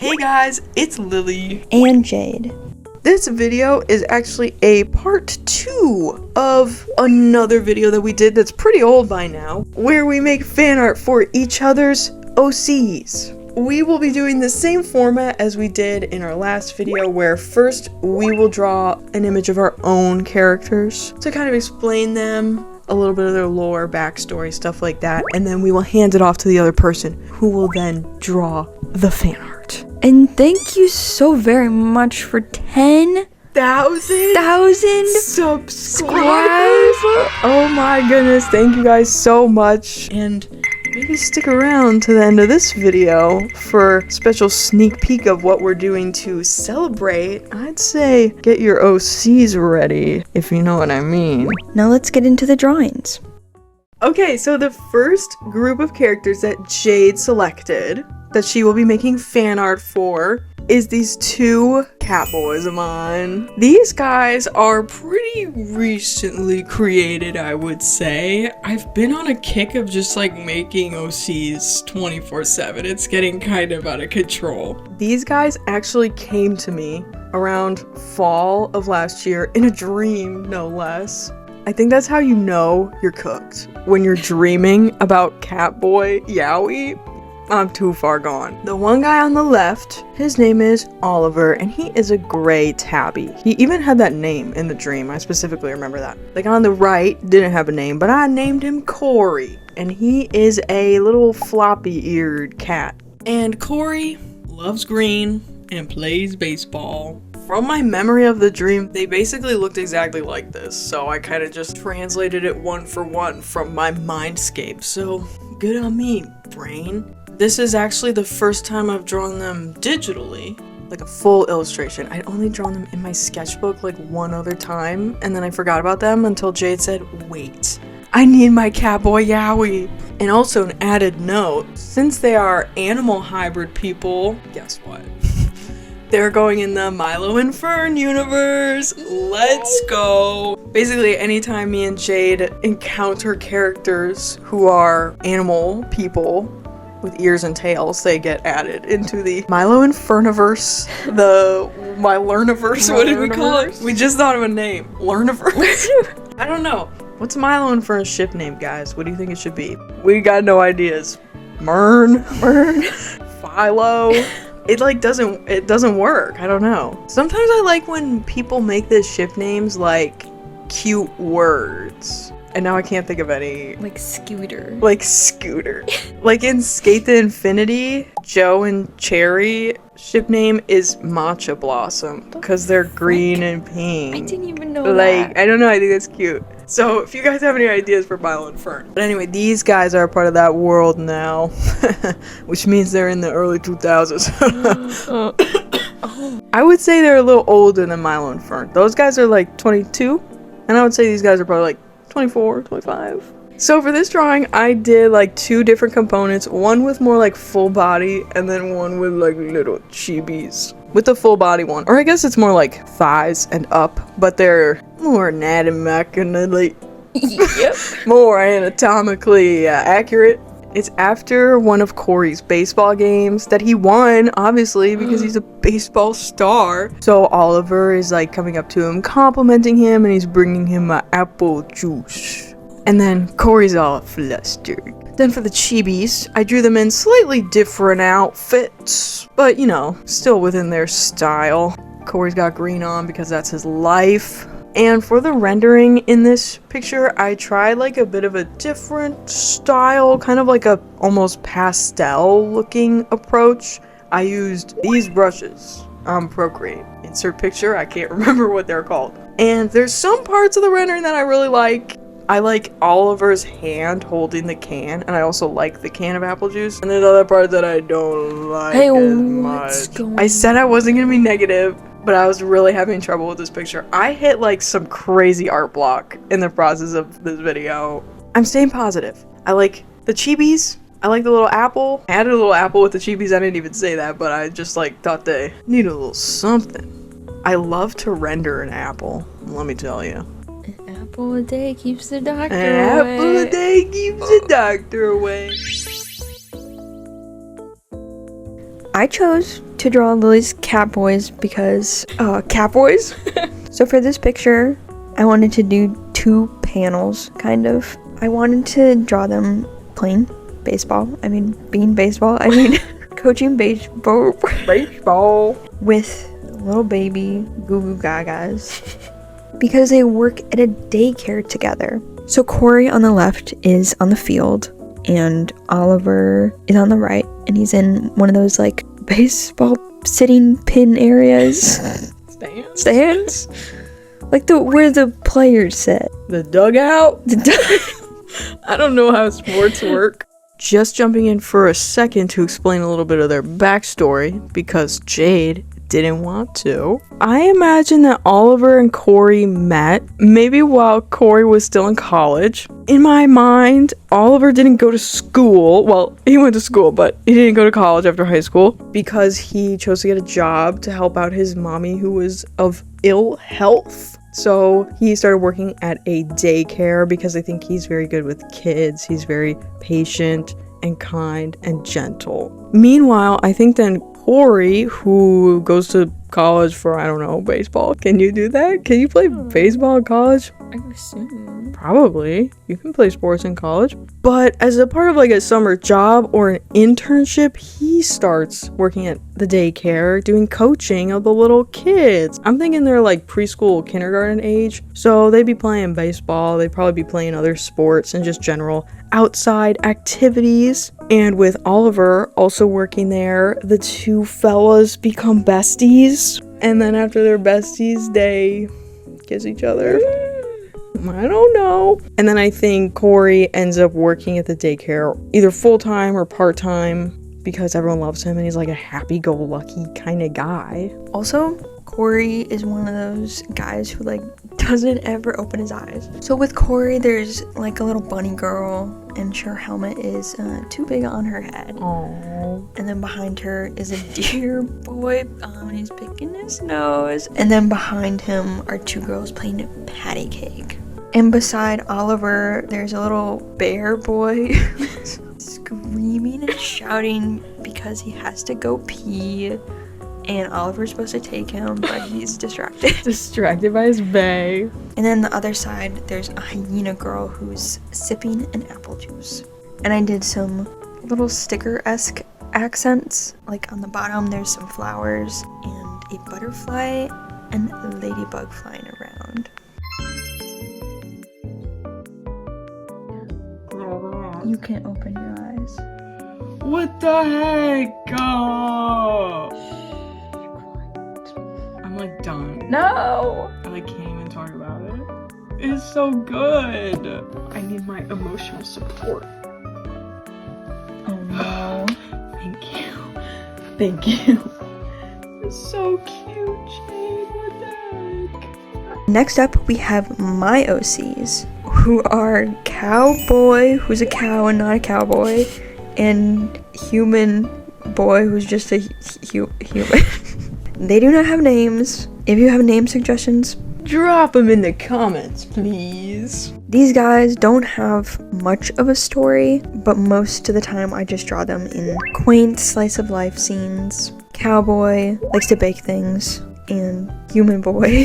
Hey guys, it's Lily and Jade. This video is actually a part 2 of another video that we did that's pretty old by now, where we make fan art for each other's OCs. We will be doing the same format as we did in our last video, where first we will draw an image of our own characters to kind of explain them, a little bit of their lore, backstory, stuff like that, and then we will hand it off to the other person who will then draw the fan art. And thank you so very much for 10,000 subscribers. Oh my goodness, thank you guys so much. And maybe stick around to the end of this video for a special sneak peek of what we're doing to celebrate. I'd say get your OCs ready, if you know what I mean. Now let's get into the drawings. Okay, so the first group of characters that Jade selected that she will be making fan art for is these two cat boys of mine. These guys are pretty recently created, I would say. I've been on a kick of just like making OCs 24/7. It's getting kind of out of control. These guys actually came to me around fall of last year in a dream, no less. I think that's how you know you're cooked. When you're dreaming about Catboy Yaoi, I'm too far gone. The one guy on the left, his name is Oliver, and he is a gray tabby. He even had that name in the dream. I specifically remember that. The guy on the right didn't have a name, but I named him Cory, and he is a little floppy-eared cat. And Cory loves green and plays baseball. From my memory of the dream, they basically looked exactly like this, so I kind of just translated it one for one from my mindscape. So good on me, brain. This is actually the first time I've drawn them digitally, like a full illustration. I'd only drawn them in my sketchbook like one other time, and then I forgot about them until Jade said, wait, I need my Catboy Yaoi. And also an added note, since they are animal hybrid people, guess what? They're going in the Milo and Fern universe. Let's go. Basically, anytime me and Jade encounter characters who are animal people with ears and tails, they get added into the Milo and Ferniverse, the My Learniverse. What did we call it? We just thought of a name. Learniverse. I don't know. What's Milo and Fern's ship name, guys? What do you think it should be? We got no ideas. Mern, Philo. It doesn't work. I don't know. Sometimes I like when people make the ship names like cute words. And now I can't think of any. Like Scooter. Like Scooter. Like in Skate to Infinity, Joe and Cherry ship name is Matcha Blossom because they're green and pink. I didn't even know that. I don't know. I think that's cute. So if you guys have any ideas for Milo and Fern. But anyway, these guys are a part of that world now, which means they're in the early 2000s. I would say they're a little older than Milo and Fern. Those guys are like 22, and I would say these guys are probably like 24, 25. So for this drawing, I did like two different components, one with more like full body and then one with like little chibis. With the full body one, or I guess it's more like thighs and up, but they're more anatomically, Yep. more anatomically accurate. It's after one of Cory's baseball games that he won, obviously, because he's a baseball star. So Oliver is like coming up to him, complimenting him, and he's bringing him apple juice. And then Cory's all flustered. Then for the chibis, I drew them in slightly different outfits, but you know, still within their style. Cory's got green on because that's his life. And for the rendering in this picture, I tried like a bit of a different style, kind of like a almost pastel looking approach. I used these brushes on Procreate. Insert picture, I can't remember what they're called. And there's some parts of the rendering that I really like. I like Oliver's hand holding the can, and I also like the can of apple juice. And there's other parts that I don't like as much. I said I wasn't gonna be negative, but I was really having trouble with this picture. I hit like some crazy art block in the process of this video. I'm staying positive. I like the chibis. I like the little apple. I added a little apple with the chibis. I didn't even say that, but I just like thought they needed a little something. I love to render an apple, let me tell you. An apple a day keeps the doctor away. An apple a day keeps the doctor away. I chose to draw Lily's cat boys because, cat boys? So for this picture, I wanted to do 2 panels, kind of. I wanted to draw them playing baseball. Being baseball. Coaching baseball. Baseball. With little baby goo goo gagas. Because they work at a daycare together. So Cory on the left is on the field, and Oliver is on the right, and he's in one of those like baseball sitting pin areas. Stands? Like where the players sit. The dugout? I don't know how sports work. Just jumping in for a second to explain a little bit of their backstory, because Jade didn't want to. I imagine that Oliver and Cory met maybe while Cory was still in college. In my mind, Oliver didn't go to school. Well, he went to school, but he didn't go to college after high school because he chose to get a job to help out his mommy who was of ill health. So he started working at a daycare because I think he's very good with kids. He's very patient and kind and gentle. Meanwhile, I think then Cory, who goes to college for, I don't know, baseball. Can you do that? Can you play baseball in college? I would assume. Probably. You can play sports in college. But as a part of like a summer job or an internship, he starts working at the daycare doing coaching of the little kids. I'm thinking they're like preschool, kindergarten age. So they'd be playing baseball. They'd probably be playing other sports and just general outside activities. And with Oliver also working there, the 2 fellas become besties. And then after they're besties, they kiss each other. I don't know. And then I think Cory ends up working at the daycare either full-time or part-time because everyone loves him and he's like a happy-go-lucky kind of guy. Also, Cory is one of those guys who like doesn't ever open his eyes. So with Cory, there's like a little bunny girl and her helmet is too big on her head. Aww. And then behind her is a deer boy and he's picking his nose. And then behind him are 2 girls playing patty cake. And beside Oliver, there's a little bear boy screaming and shouting because he has to go pee. And Oliver's supposed to take him, but he's distracted. Distracted by his bae. And then the other side, there's a hyena girl who's sipping an apple juice. And I did some little sticker-esque accents. Like on the bottom, there's some flowers and a butterfly and a ladybug flying around. You can't open your eyes. What the heck? Oh. I'm like done. No! I like can't even talk about it. It's so good. I need my emotional support. Oh no. Thank you. Thank you. It's so cute, Jade. What the heck? Next up, we have my OCs, who are Cowboy, who's a cow and not a cowboy, and Human Boy, who's just a human. They do not have names. If you have name suggestions, Drop them in the comments, please. these guys don't have much of a story, but most of the time I just draw them in quaint slice of life scenes. Cowboy likes to bake things, and Human Boy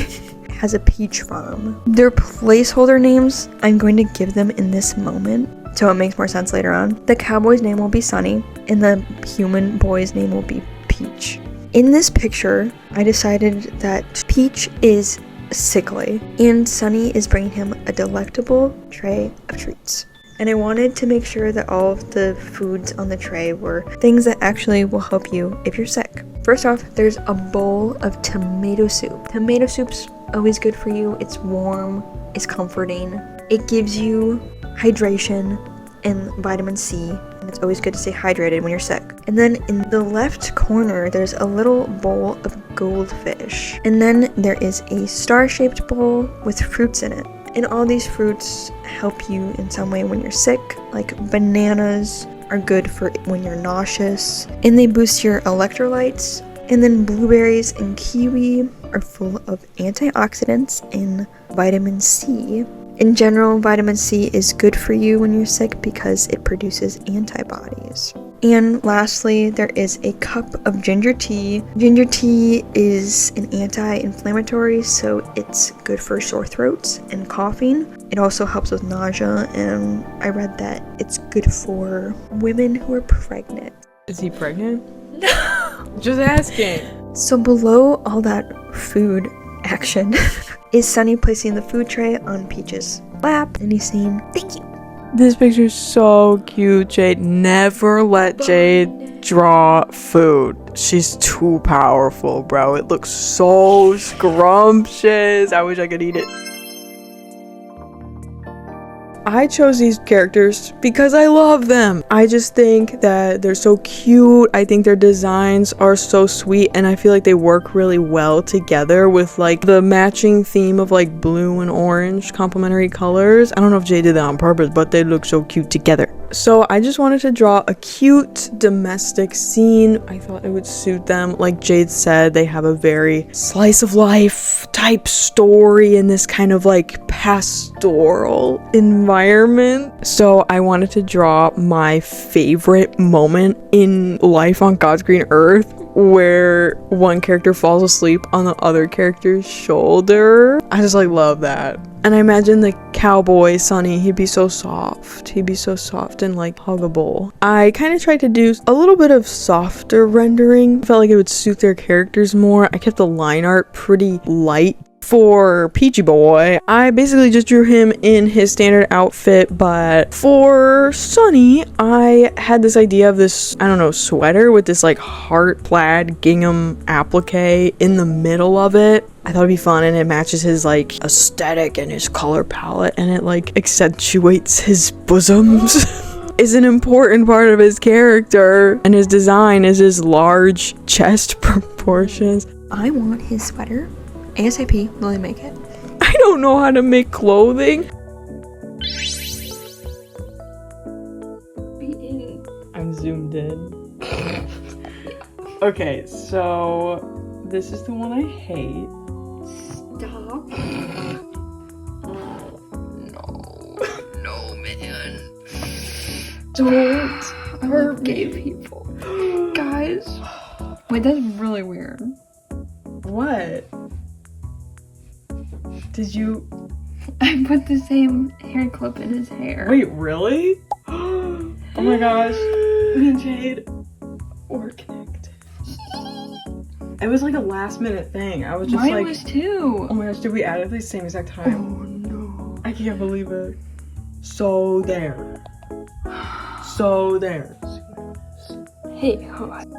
has a peach farm. Their placeholder names, I'm going to give them in this moment, so it makes more sense later on. The cowboy's name will be Sunny, and the human boy's name will be Peach. In this picture, I decided that Peach is sickly, and Sunny is bringing him a delectable tray of treats. And I wanted to make sure that all of the foods on the tray were things that actually will help you if you're sick. First off, there's a bowl of tomato soup. Tomato soup's always good for you. It's warm, it's comforting. It gives you hydration and vitamin C, and it's always good to stay hydrated when you're sick. And then in the left corner, there's a little bowl of goldfish. And then there is a star-shaped bowl with fruits in it. And all these fruits help you in some way when you're sick, like bananas are good for when you're nauseous, and they boost your electrolytes. And then blueberries and kiwi are full of antioxidants and vitamin C. In general, vitamin C is good for you when you're sick because it produces antibodies. And lastly, there is a cup of ginger tea. Ginger tea is an anti-inflammatory, so it's good for sore throats and coughing. It also helps with nausea, and I read that it's good for women who are pregnant. Is he pregnant? No! Just asking. So below all that food action is Sunny placing the food tray on Peach's lap, and he's saying, "Thank you." This picture's so cute, Jade. Never let Jade draw food. She's too powerful, bro. It looks so scrumptious. I wish I could eat it. I chose these characters because I love them. I just think that they're so cute. I think their designs are so sweet, and I feel like they work really well together with like the matching theme of like blue and orange complementary colors. I don't know if Jay did that on purpose, but they look so cute together. So I just wanted to draw a cute domestic scene. I thought it would suit them. Like Jade said, they have a very slice of life type story in this kind of like pastoral environment. So I wanted to draw my favorite moment in life on God's green earth, where one character falls asleep on the other character's shoulder. I just like love that. And I imagine the cowboy Sonny, he'd be so soft. He'd be so soft and like huggable. I kind of tried to do a little bit of softer rendering. I felt like it would suit their characters more. I kept the line art pretty light. For Peachy Boy, I basically just drew him in his standard outfit, but for Sunny, I had this idea of this, I don't know, sweater with this like heart plaid gingham applique in the middle of it. I thought it'd be fun, and it matches his like aesthetic and his color palette, and it like accentuates his bosoms. Is an important part of his character, and his design is his large chest proportions. I want his sweater. ASAP, will they make it? I don't know how to make clothing. I'm zoomed in. Okay, so this is the one I hate. Stop. No, man. Don't hurt gay people. Guys. Wait, that's really weird. What? Did you? I put the same hair clip in his hair. Wait, really? Oh my gosh. Me and Jade were connected. It was like a last minute thing. I was just Mine like, was too. oh my gosh, did we add it at the same exact time? Oh no. I can't believe it. So there. So there. Hey, hold on.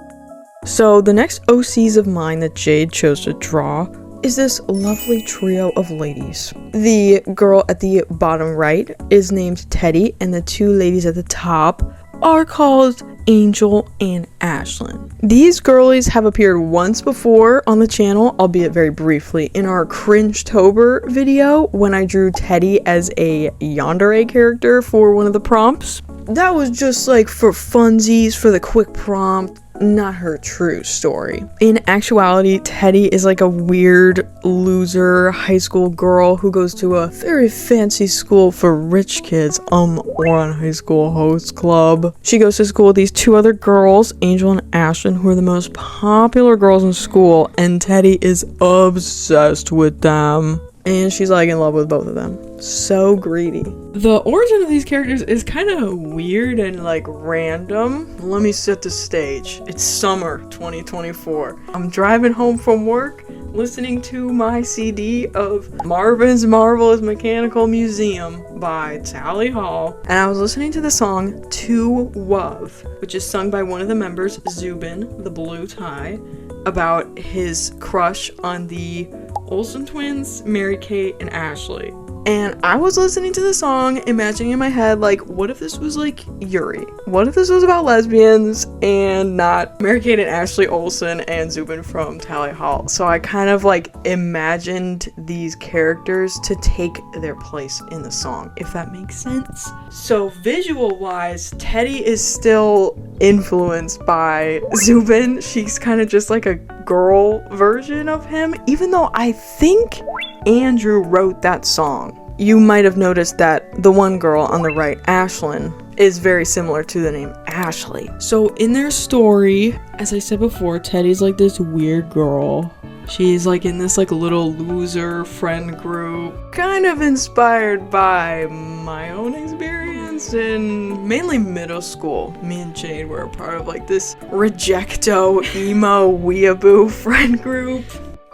So the next OCs of mine that Jade chose to draw is this lovely trio of ladies. The girl at the bottom right is named Teddy, and the two ladies at the top are called Angel and Ashlyn. These girlies have appeared once before on the channel, albeit very briefly, in our Cringe-tober video when I drew Teddy as a yandere character for one of the prompts. That was just like for funsies, for the quick prompt, not her true story. In actuality, Teddy is like a weird loser high school girl who goes to a very fancy school for rich kids, Oran High School Host Club. She goes to school with these two other girls, Angel and Ashlyn, who are the most popular girls in school, and Teddy is obsessed with them. And she's like in love with both of them. So greedy. The origin of these characters is kind of weird and like random. Let me set the stage. It's summer 2024. I'm driving home from work, listening to my CD of Marvin's Marvelous Mechanical Museum by Tally Hall. And I was listening to the song To Wove, which is sung by one of the members, Zubin, the blue tie, about his crush on the Olsen twins, Mary-Kate and Ashley. And I was listening to the song, imagining in my head, like, what if this was like Yuri? What if this was about lesbians and not Mary-Kate and Ashley Olsen and Zubin from Tally Hall? So I kind of like imagined these characters to take their place in the song, if that makes sense. So visual-wise, Teddy is still influenced by Zubin. She's kind of just like a girl version of him, even though I think Andrew wrote that song. You might have noticed that the one girl on the right, Ashlyn, is very similar to the name Ashley. So in their story, as I said before, Teddy's like this weird girl. She's like in this like little loser friend group, kind of inspired by my own experience in mainly middle school. Me and Jade were a part of like this rejecto emo weeaboo friend group.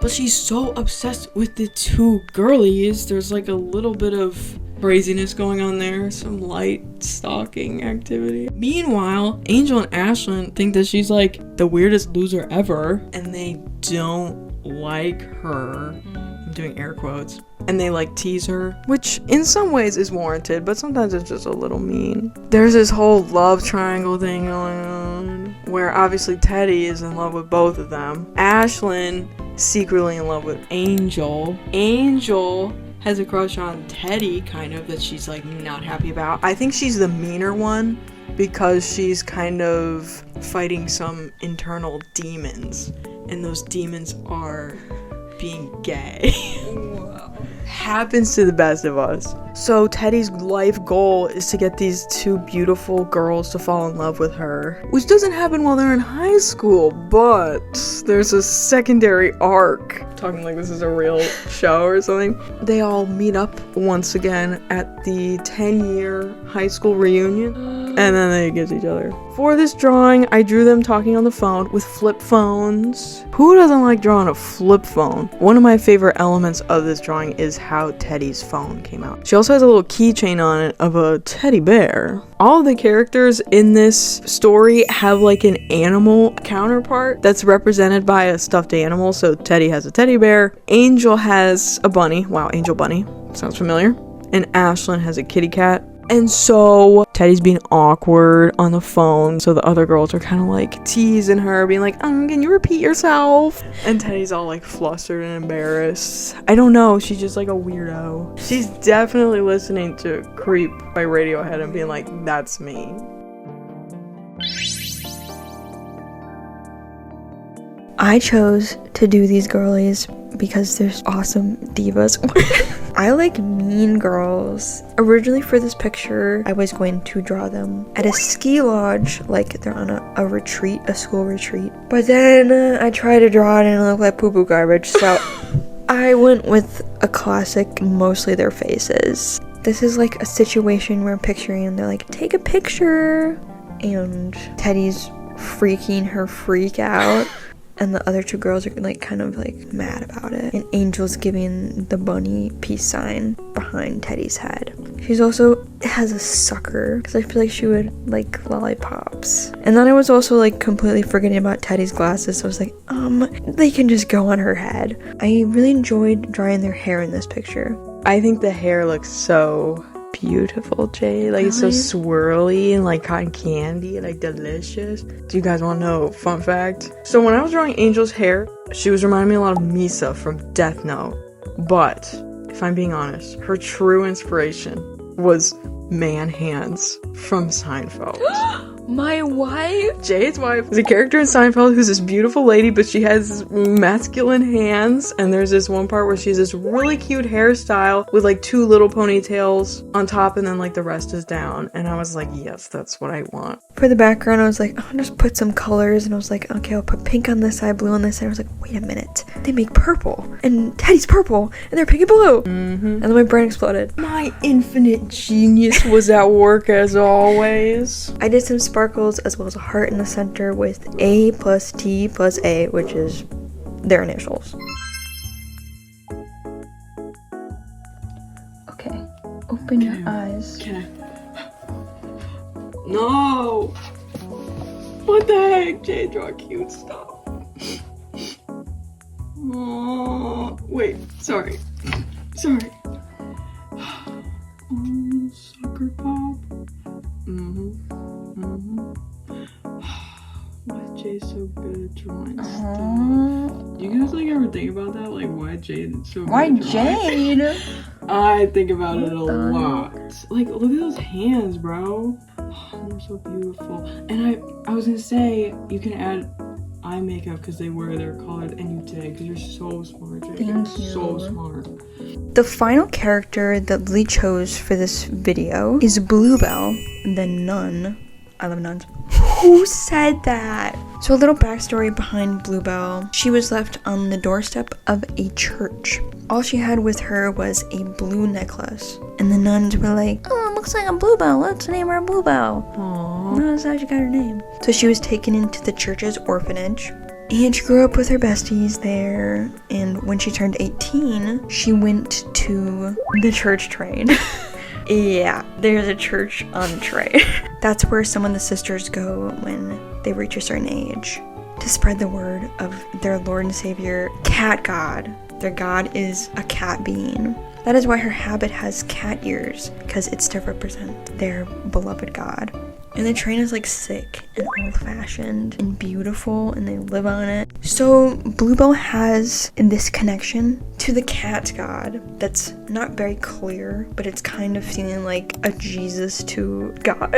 But she's so obsessed with the two girlies. There's like a little bit of craziness going on there, some light stalking activity. Meanwhile, Angel and Ashlyn think that she's like the weirdest loser ever, and they don't like her. I'm doing air quotes. And they like tease her, which in some ways is warranted, but sometimes it's just a little mean. There's this whole love triangle thing going on, where obviously Teddy is in love with both of them. Ashlyn secretly in love with Angel. Angel has a crush on Teddy, kind of, that she's like not happy about. I think she's the meaner one because she's kind of fighting some internal demons, and those demons are being gay. Happens to the best of us. So Teddy's life goal is to get these two beautiful girls to fall in love with her, which doesn't happen while they're in high school, but there's a secondary arc. Talking like this is a real show or something. They all meet up once again at the 10-year high school reunion, and then they kiss each other. For this drawing, I drew them talking on the phone with flip phones. Who doesn't like drawing a flip phone? One of my favorite elements of this drawing is how Teddy's phone came out. She also has a little keychain on it of a teddy bear. All of the characters in this story have like an animal counterpart that's represented by a stuffed animal. So Teddy has a teddy bear, Angel has a bunny. Wow, Angel Bunny. Sounds familiar. And Ashlyn has a kitty cat. And so Teddy's being awkward on the phone, so the other girls are kind of like teasing her, being like, can you repeat yourself? And Teddy's all like flustered and embarrassed. I don't know, she's just like a weirdo. She's definitely listening to Creep by Radiohead and being like, that's me. I chose to do these girlies because they're awesome divas. I like mean girls. Originally for this picture, I was going to draw them at a ski lodge, like they're on a retreat, a school retreat. But then I tried to draw it and it looked like poo-poo garbage, so I went with a classic, mostly their faces. This is like a situation where I'm picturing and they're like, take a picture, and Teddy's freaking her freak out. And the other two girls are like kind of like mad about it. And Angel's giving the bunny peace sign behind Teddy's head. She's also has a sucker because I feel like she would like lollipops. And then I was also like completely forgetting about Teddy's glasses. So I was like, they can just go on her head. I really enjoyed drawing their hair in this picture. I think the hair looks so beautiful, Jay. Like, it's so swirly and like cotton candy and like delicious. Do you guys want to know fun fact? So when I was drawing Angel's hair, she was reminding me a lot of Misa from Death Note. But if I'm being honest, her true inspiration was Man Hands from Seinfeld. My wife? Jade's wife is a character in Seinfeld who's this beautiful lady, but she has masculine hands, and there's this one part where she has this really cute hairstyle with like two little ponytails on top and then like the rest is down, and I was like, yes, that's what I want. For the background, I was like, I'll just put some colors, and I was like, okay, I'll put pink on this side, blue on this side. I was like, wait a minute, they make purple, and Teddy's purple, and they're pink and blue. And then my brain exploded. My infinite genius was at work as always. I did some sparkles as well as a heart in the center with A plus T plus A, which is their initials. Okay, open your eyes. Can I? No! What the heck? Jay, draw cute stuff. Oh, wait, sorry. Oh, sucker pop. Why Jay's so good at drawing stuff? Do you guys like ever think about that? Like, why Jade is so good at drawing? Jade? I think about it a lot. Like, look at those hands, bro. Oh, they're so beautiful. And I was gonna say, you can add eye makeup because they wear their college, and you did, because you're so smart, Jade. Thank you. So smart. The final character that Lily chose for this video is Bluebell, the nun. I love nuns. Who said that? So a little backstory behind Bluebell. She was left on the doorstep of a church. All she had with her was a blue necklace. And the nuns were like, oh, it looks like a Bluebell. Let's name her Bluebell. Aww. That's how she got her name. So she was taken into the church's orphanage. And she grew up with her besties there. And when she turned 18, she went to the church train. Yeah, there's a church on the train. That's where some of the sisters go when they reach a certain age to spread the word of their Lord and Savior, Cat God. Their God is a cat being. That is why her habit has cat ears, because it's to represent their beloved God. And the train is like sick and old-fashioned and beautiful, and they live on it. So Bluebell has this connection to the cat god that's not very clear, but it's kind of feeling like a Jesus to God.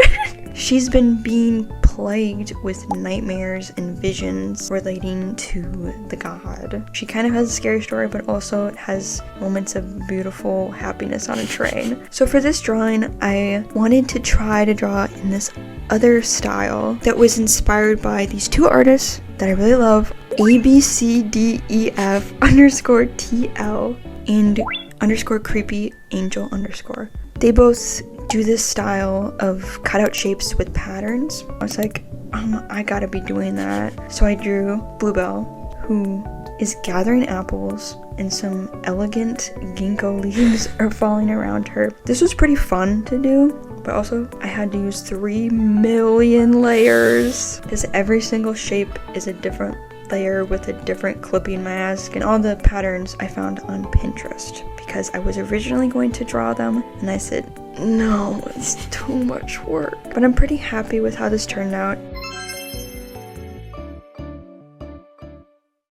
She's been being plagued with nightmares and visions relating to the god. She kind of has a scary story, but also has moments of beautiful happiness on a train. So for this drawing, I wanted to try to draw in this other style that was inspired by these two artists that I really love, ABCDEF_TL and _creepy_angel_. They both do this style of cutout shapes with patterns. I was like, I gotta be doing that. So I drew Bluebell, who is gathering apples, and some elegant ginkgo leaves are falling around her. This was pretty fun to do, but also I had to use 3 million layers because every single shape is a different layer with a different clipping mask, and all the patterns I found on Pinterest because I was originally going to draw them and I said, no, it's too much work. But I'm pretty happy with how this turned out.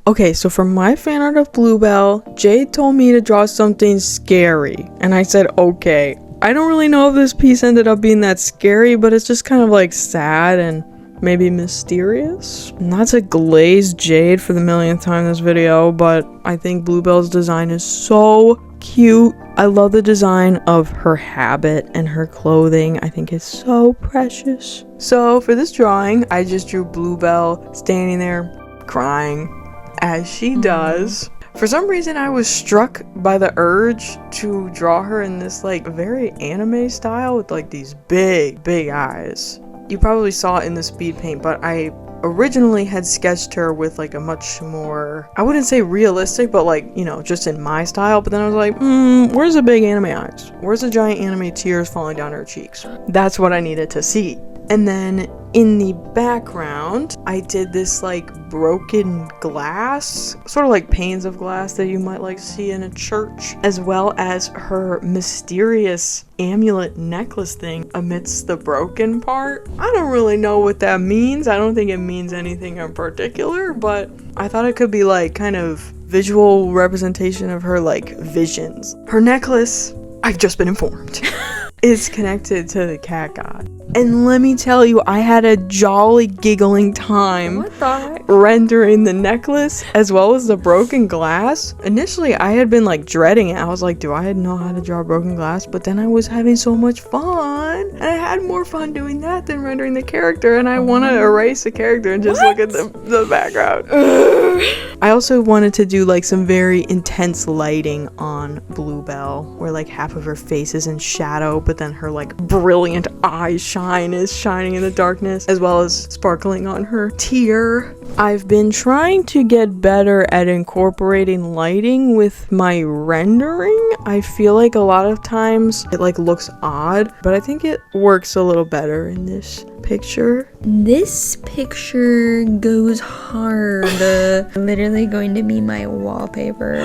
Okay, so for my fan art of Bluebell, Jade told me to draw something scary, and I said okay. I don't really know if this piece ended up being that scary, but it's just kind of like sad and maybe mysterious. Not to glaze Jade for the millionth time in this video, but I think Bluebell's design is so cute. I love the design of her habit and her clothing. I think it's so precious. So for this drawing, I just drew Bluebell standing there crying, as she does. For some reason, I was struck by the urge to draw her in this like very anime style with like these big eyes. You probably saw it in the speed paint, but I originally had sketched her with like a much more, I wouldn't say realistic, but like, you know, just in my style. But then I was like, where's the big anime eyes? Where's the giant anime tears falling down her cheeks? That's what I needed to see. And then in the background, I did this like broken glass, sort of like panes of glass that you might like see in a church, as well as her mysterious amulet necklace thing amidst the broken part. I don't really know what that means. I don't think it means anything in particular, but I thought it could be like kind of visual representation of her like visions. Her necklace, I've just been informed, is connected to the cat god. And let me tell you, I had a jolly giggling time rendering the necklace as well as the broken glass. Initially, I had been like dreading it. I was like, do I know how to draw broken glass? But then I was having so much fun. And I had more fun doing that than rendering the character. And I want to erase the character and just look at the background. I also wanted to do like some very intense lighting on Bluebell, where like half of her face is in shadow, but then her like brilliant eyes is shining in the darkness, as well as sparkling on her tear. I've been trying to get better at incorporating lighting with my rendering. I feel like a lot of times it like looks odd, but I think it works a little better in this picture. This picture goes hard. Literally going to be my wallpaper.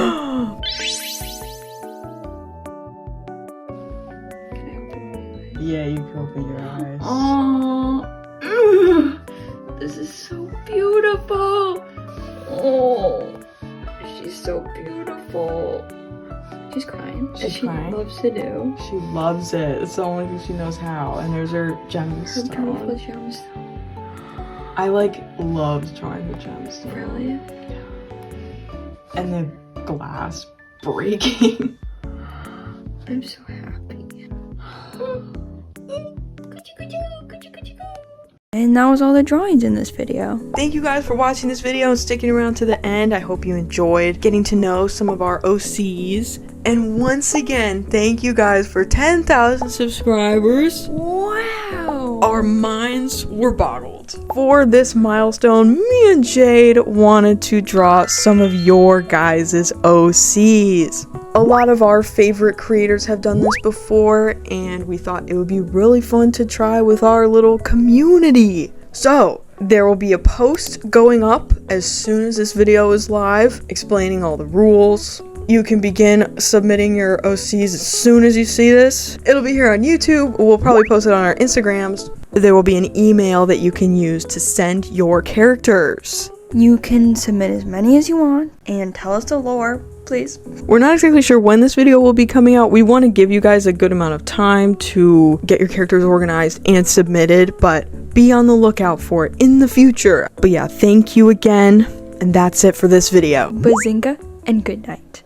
Yeah, you can open your eyes. Oh, this is so beautiful. Oh, she's so beautiful. She's crying. She's crying. Loves to do. She loves it. It's the only thing she knows how. And there's her gemstone. Her beautiful gemstone. I like loved trying the gemstone. Really? And the glass breaking. I'm so happy. And that was all the drawings in this video. Thank you guys for watching this video and sticking around to the end. I hope you enjoyed getting to know some of our OCs. And once again, thank you guys for 10,000 subscribers. Wow! Our minds were boggled. For this milestone, me and Jade wanted to draw some of your guys' OCs. A lot of our favorite creators have done this before, and we thought it would be really fun to try with our little community. So, there will be a post going up as soon as this video is live, explaining all the rules. You can begin submitting your OCs as soon as you see this. It'll be here on YouTube. We'll probably post it on our Instagrams. There will be an email that you can use to send your characters. You can submit as many as you want and tell us the lore, please. We're not exactly sure when this video will be coming out. We want to give you guys a good amount of time to get your characters organized and submitted, but be on the lookout for it in the future. But yeah, thank you again, and that's it for this video. Bazinga and good night.